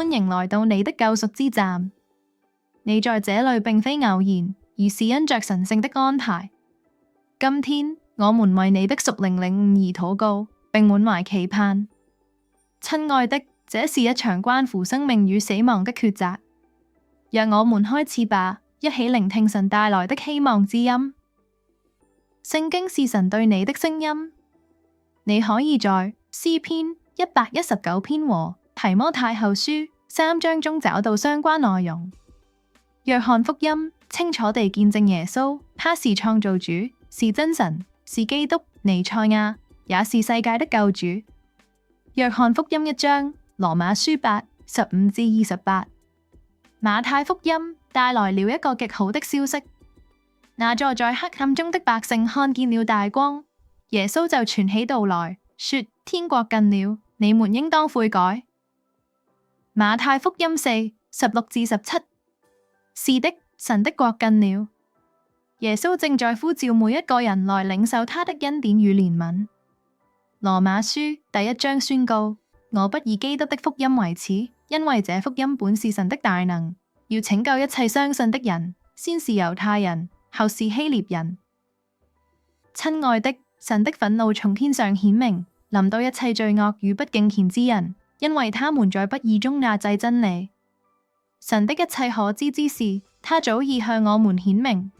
歡迎來到你的救贖之站。你在這裡並非偶然，而是因着神聖的安排。今天我們為你的屬靈領悟而禱告，並滿懷期盼。親愛的，這是一場關乎生命與死亡的抉擇。讓我們開始吧，一起聆聽神帶來的希望之音。聖經是神對你的聲音。你可以在詩篇119篇和提摩太後書3章中找到相關內容。約翰福音清楚地見證耶穌，他是創造主，是真神，是基督、彌賽亞，也是世界的救主。約翰福音1章，羅馬書8:15至28。馬太福音帶來了一個極好的消息，那坐在黑暗中的百姓看見了大光。耶穌就傳起道來，說：天國近了，你們應當悔改。馬太福音4:16至17。是的，神的國近了。耶穌正在呼召每一個人來領受他的恩典與憐憫。羅馬書第1章宣告：我不以基督的福音為恥，因為這福音本是神的大能，要拯救一切相信的人，先是猶太人，後是希臘人。親愛的，神的憤怒從天上顯明，臨到一切罪惡與不敬虔之人，因為他們在不義中壓制真理。神的一切可知之事，他早已向我們顯明。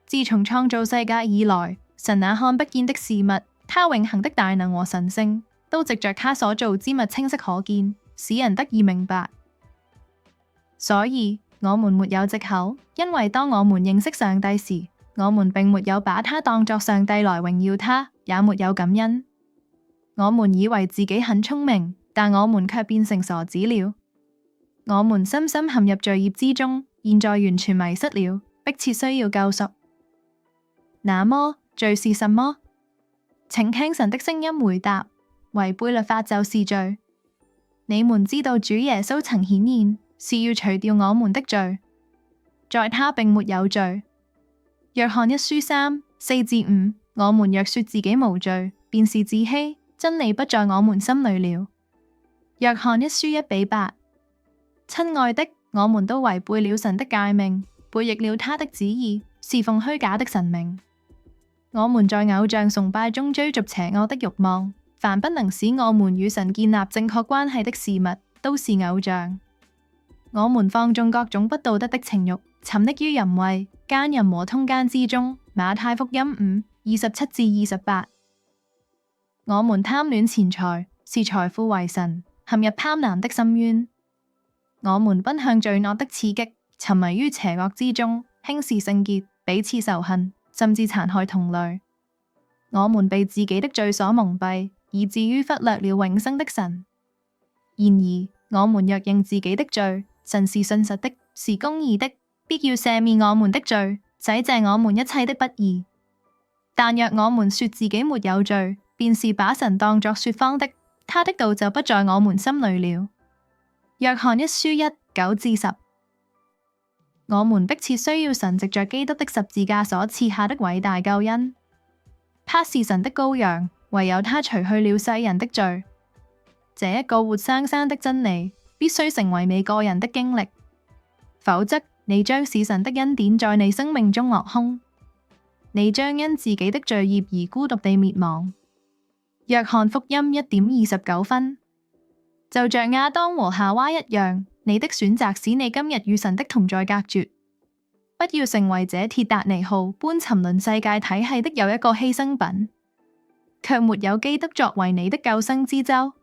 自從創造世界以來，神那看不見的事物，他永恆的大能和神性，都藉着他所造之物清晰可見，使人得以明白。所以，我們沒有藉口，因為當我們認識上帝時，我們並沒有把他當作上帝來榮耀他，也沒有感恩。我們以為自己很聰明，但我們卻變成傻子了。我們深深陷入罪孽之中，現在完全迷失了，迫切需要救贖。那麼，罪是什麼？請聽神的聲音回答：違背律法就是罪。你們知道主耶穌曾顯現，是要除掉我們的罪，在他並沒有罪。約翰1書3:4至5，我們若說自己無罪，便是自欺，真理不在我們心裡了。約翰1書1:8。親愛的，我們都違背了神的誡命，背逆了他的旨意，侍奉虛假的神明。我們在偶像崇拜中追逐邪惡的慾望，凡不能使我們與神建立正確關係的事物，都是偶像。我們放縱各種不道德的情慾，沉溺於淫穢、奸淫和通姦之中。馬太福音5:27至28。我們貪戀錢財，視財富為神，陷入貪婪的深淵。我們奔向罪惡的刺激，沉迷於邪惡之中，輕視聖潔，彼此仇恨，甚至殘害同類。我們被自己的罪所蒙蔽，以至於忽略了永生的神。然而，我們若認自己的罪，神是信實的，是公義的，必要赦免我們的罪，洗淨我們一切的不義。但若我們說自己沒有罪，便是把神當作說謊的，他的道就不在我們心裡了。約翰1書1:9至10。我們迫切需要神藉着基督的十字架所賜下的偉大救恩。他是神的羔羊，唯有他除去了世人的罪。這一個活生生的真理，必須成為你個人的經歷，否則你將使神的恩典在你生命中落空，你將因自己的罪孽而孤獨地滅亡。約翰福音1:29。就像亞當和夏娃一樣，你的選擇使你今日與神的同在隔絕。不要成為這鐵達尼號般沉淪世界體系的又一個犧牲品，卻沒有基督作為你的救生之舟。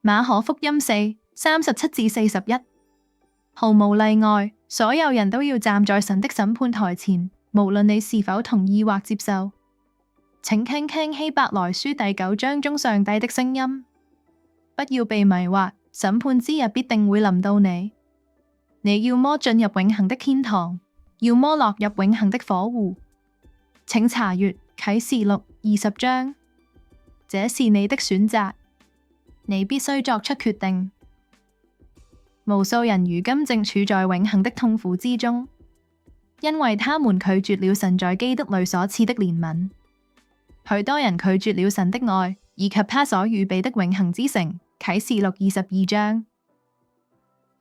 馬可福音4:37至41。毫無例外，所有人都要站在神的審判台前，無論你是否同意或接受。請聽聽希伯來書第9章中上帝的聲音。不要被迷惑，審判之日必定會臨到你。你要麼進入永恆的天堂，要麼落入永恆的火湖。請查閱啟示錄20章。這是你的選擇，你必須作出決定。無數人如今正處在永恆的痛苦之中，因為他們拒絕了神在基督裡所賜的憐憫。許多人拒絕了神的愛，以及他所預備的永恆之城。啟示錄22章。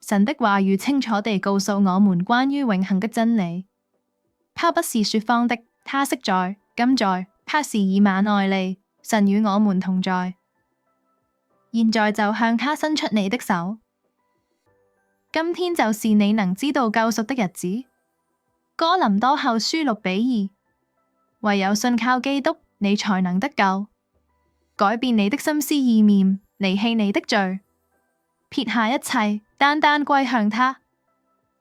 神的話語清楚地告訴我們關於永恆的真理。他不是說謊的，他昔在、今在，他是以馬內利，神與我們同在。現在就向他伸出你的手。今天就是你能知道救贖的日子。哥林多後書6:2，唯有信靠基督，你才能得救，改變你的心思意念，離棄你的罪，撇下一切，單單歸向他。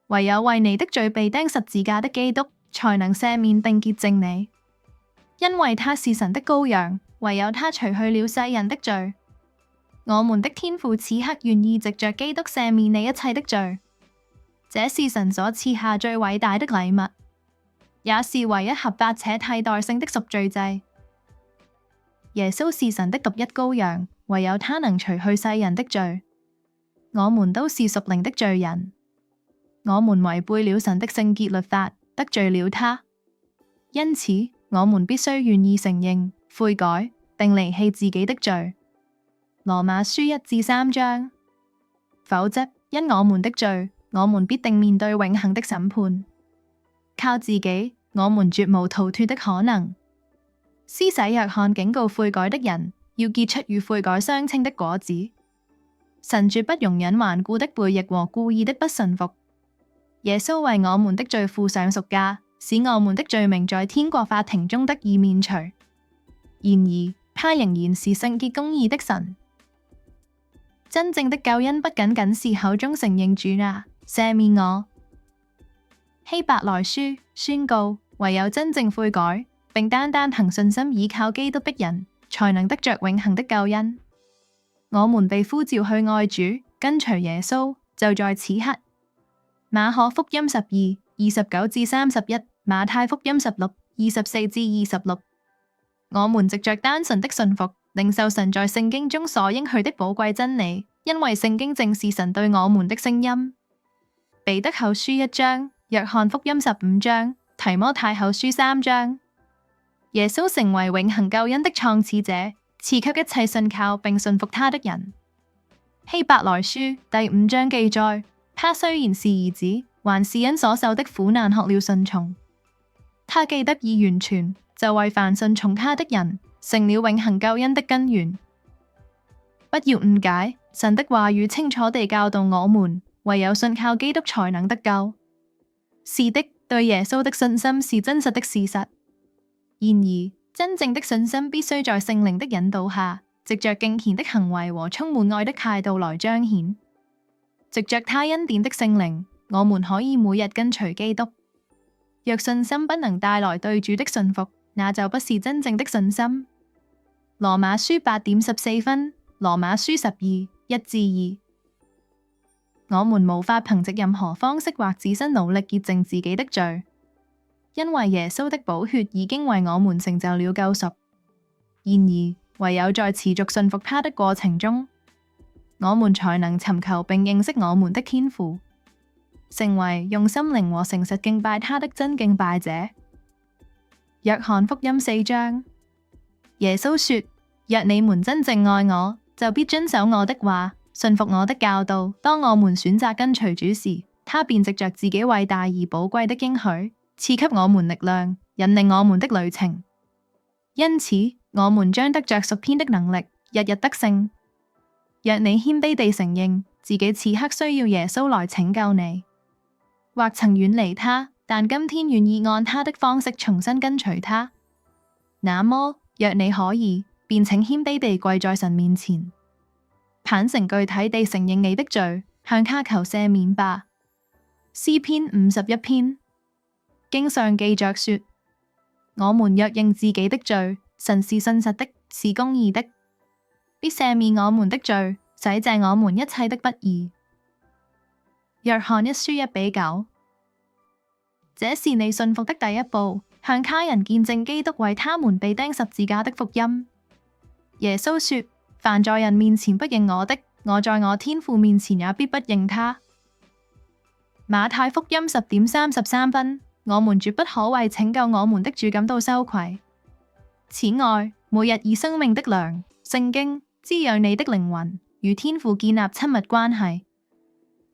唯有為你的罪被釘十字架的基督，才能赦免並潔淨你，因為他是神的羔羊，唯有他除去了世人的罪。我們的天父此刻願意藉着基督赦免你一切的罪，這是神所賜下最偉大的禮物，也是唯一合法且替代性的贖罪祭。耶穌是神的獨一羔羊，唯有他能除去世人的罪。我們都是屬靈的罪人，我們違背了神的聖潔律法，得罪了他，因此我們必須願意承認、悔改並離棄自己的罪。羅馬書1-3章，否則因我們的罪，我們必定面對永恆的審判。靠自己，我們絕無逃脫的可能。施洗約翰警告悔改的人，要結出與悔改相稱的果子。神絕不容忍頑固的悖逆和故意的不順服。耶穌為我們的罪付上贖價，使我們的罪名在天國法庭中得以免除。然而，他仍然是聖潔公義的神。真正的救恩不僅僅是口中承認主啊，赦免我。希伯來書宣告，唯有真正悔改，並單單憑信心倚靠基督的人，才能得着永恆的救恩。我們被呼召去愛主，跟隨耶穌，就在此刻。馬可福音12:29-31，馬太福音16:24-26。我們藉着單純的信服，領受神在聖經中所應許的寶貴真理，因為聖經正是神對我們的聲音。彼得後書1章，約翰福音15章，提摩太後書3章。耶穌成為永恆救恩的創始者，賜給一切信靠並信服他的人。希伯來書第5章記載，他雖然是兒子，還是因所受的苦難學了順從。他既得以完全，就為凡順從他的人，成了永恆救恩的根源。不要誤解，神的話語清楚地教導我們，唯有信靠基督才能得救。是的，對耶穌的信心是真實的事實。然而，真正的信心必須在聖靈的引導下，藉着敬虔的行為和充滿愛的態度來彰顯。藉着他恩典的聖靈，我們可以每日跟隨基督。若信心不能帶來對主的信服，那就不是真正的信心。羅馬書8:14，羅馬書12:1-2。我們無法憑藉任何方式或自身努力潔淨自己的罪，因為耶穌的寶血已經為我們成就了救贖。然而，唯有在持續信服他的過程中，我們才能尋求並認識我們的天父，成為用心靈和誠實敬拜他的真敬拜者。約翰福音4章，耶穌說：若你們真正愛我，就必遵守我的話，信服我的教導。當我們選擇跟隨主時，他便藉着自己偉大而寶貴的應許，賜給我們力量，引領我們的旅程。因此，我們將得着屬天的能力，日日得勝。若你謙卑地承認自己此刻需要耶穌來拯救你，或曾遠離他，但今天願意按他的方式重新跟隨他，那麼若你可以，便請謙卑地跪在神面前，坦誠具體地承認你的罪，向他求赦免吧。詩篇51篇，經上記着說：我們若認自己的罪，神是信實的，是公義的，必赦免我們的罪，洗淨我們一切的不義。約翰一書1:9。這是你信服的第一步，向他人見證基督為他們被釘十字架的福音。耶穌說：凡在人面前不認我的，我在我天父面前也必不認他。馬太福音10:33，我們絕不可為拯救我們的主感到羞愧。此外，每日以生命的糧聖經滋養你的靈魂，與天父建立親密關係。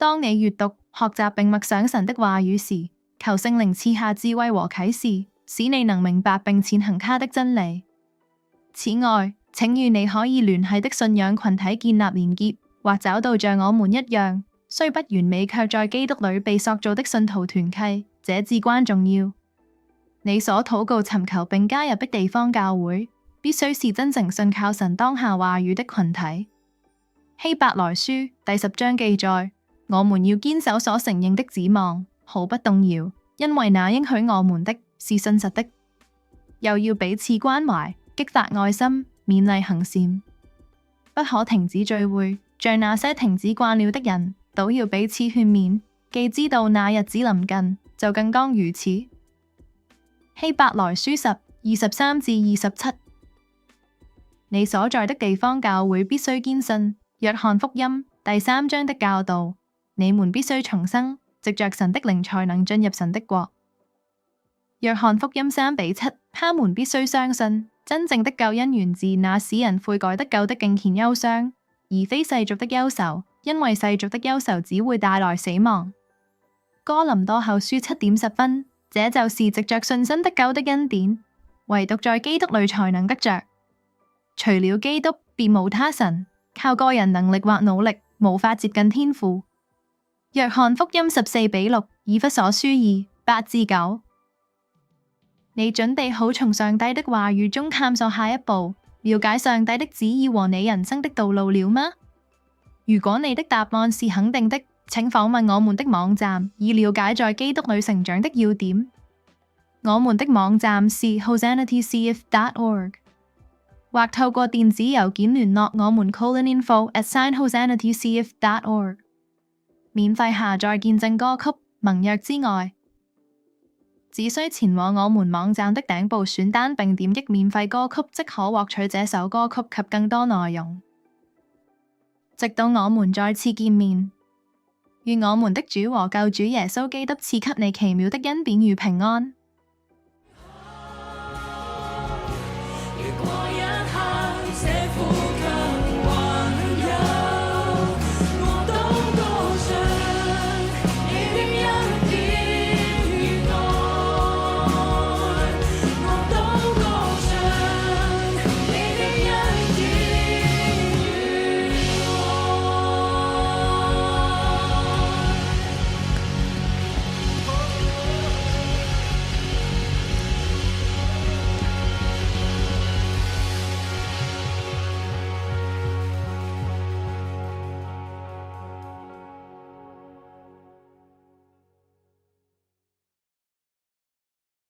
當你閱讀、學習並默想神的話語時，求聖靈賜下智慧和啟示，使你能明白並踐行他的真理。此外，請與你可以聯繫的信仰群體建立連結，或找到像我們一樣，雖不完美卻在基督裏被塑造的信徒團契，這至關重要。你所禱告、尋求並加入的地方教會，必須是真正信靠神當下話語的群體。希伯來書第10章記載，我們要堅守所承認的指望，毫不動搖，因為那應許我們的是信實的。又要彼此關懷，激發愛心，勉勵行善，不可停止聚會，像那些停止慣了的人，倒要彼此勸勉，既知道那日子臨近，就更當如此。希伯來書10:23至27，你所在的地方教會必須堅信約翰福音第3章的教導，你們必須重生，藉着神的靈才能進入神的國。約翰福音3:7，他們必須相信真正的救恩源自那使人悔改得救的敬虔憂傷，而非世俗的憂愁，因為世俗的憂愁只會帶來死亡。哥林多後書7:10，這就是藉着信心得救的恩典，唯獨在基督裏才能得着。除了基督，別無他神，靠個人能力或努力，無法接近天父。約翰福音14:6，以弗所書2:8至9。你準備好從上帝的話語中探索下一步，了解上帝的旨意和你人生的道路了嗎？如果你的答案是肯定的，請訪問我們的網站，以了解在基督裏成長的要點。我們的網站是 hosannatcf.org， 或透過電子郵件聯絡我們 info@hosannatcf.org。免費下載見證歌曲《盟約之愛》，只需前往我們網站的頂部選單並點擊免費歌曲，即可獲取這首歌曲及更多內容。直到我們再次見面，願我們的主和救主耶穌基督賜給你奇妙的恩典與平安。如果一刻這